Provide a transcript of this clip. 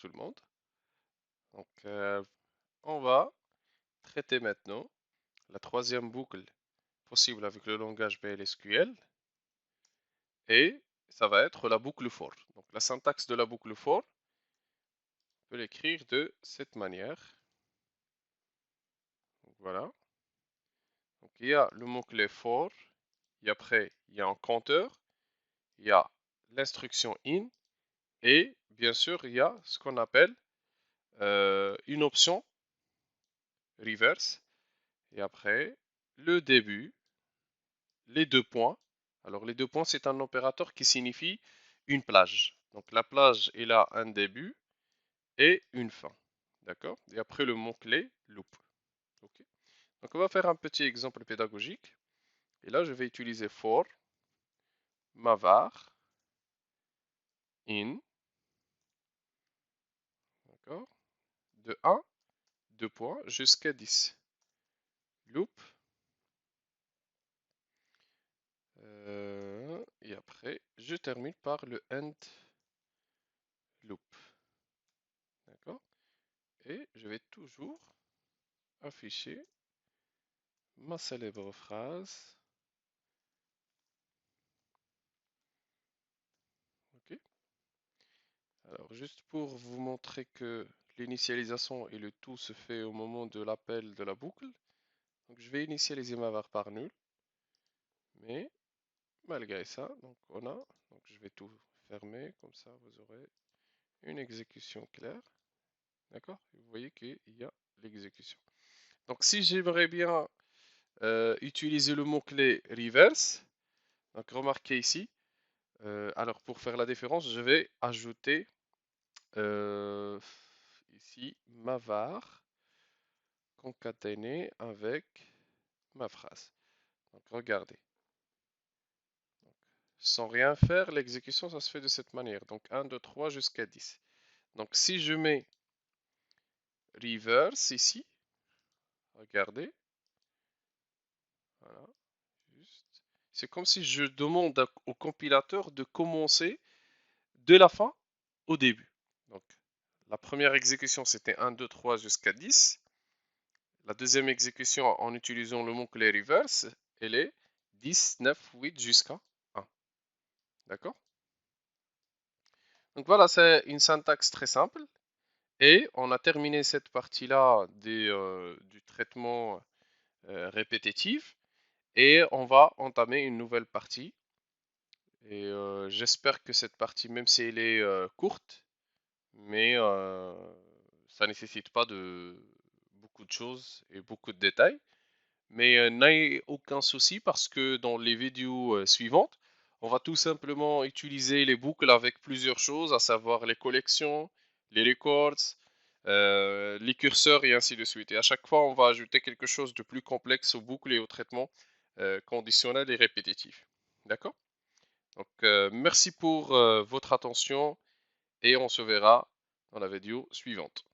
tout le monde. Donc, on va traiter maintenant la troisième boucle possible avec le langage PLSQL et ça va être la boucle for. Donc, la syntaxe de la boucle for, on peut l'écrire de cette manière. Donc, voilà. Donc, il y a le mot-clé for, et après, il y a un compteur, il y a l'instruction in et bien sûr, il y a ce qu'on appelle une option reverse. Et après, le début, les deux points. Alors, les deux points, c'est un opérateur qui signifie une plage. Donc, la plage, elle a un début et une fin. D'accord? Et après, le mot-clé, loop. Ok. Donc, on va faire un petit exemple pédagogique. Et là, je vais utiliser for, mavar, in, d'accord? De 1, 2 points, jusqu'à 10. Loop. Et après, je termine par le end loop. D'accord? Et je vais toujours afficher ma célèbre phrase. Ok. Alors, juste pour vous montrer que l'initialisation et le tout se fait au moment de l'appel de la boucle. Donc, je vais initialiser ma var par nul. Mais malgré ça, donc je vais tout fermer, comme ça vous aurez une exécution claire. D'accord? Vous voyez qu'il y a l'exécution. Donc, si j'aimerais bien utiliser le mot-clé reverse, donc remarquez ici, alors pour faire la différence, je vais ajouter ici ma var concaténé avec ma phrase. Donc regardez. Donc, sans rien faire, l'exécution, ça se fait de cette manière. Donc 1, 2, 3 jusqu'à 10. Donc si je mets reverse ici, regardez. Voilà, juste. C'est comme si je demande au compilateur de commencer de la fin au début. Donc la première exécution, c'était 1, 2, 3 jusqu'à 10. La deuxième exécution en utilisant le mot-clé reverse, elle est 10, 9, 8 jusqu'à 1. D'accord? Donc voilà, c'est une syntaxe très simple. Et on a terminé cette partie-là du traitement répétitif. Et on va entamer une nouvelle partie. Et j'espère que cette partie, même si elle est courte, mais ça nécessite pas de beaucoup de choses et beaucoup de détails. Mais n'ayez aucun souci parce que dans les vidéos suivantes, on va tout simplement utiliser les boucles avec plusieurs choses, à savoir les collections, les records, les curseurs et ainsi de suite. Et à chaque fois, on va ajouter quelque chose de plus complexe aux boucles et aux traitements conditionnels et répétitifs. D'accord? Donc, merci pour votre attention et on se verra dans la vidéo suivante.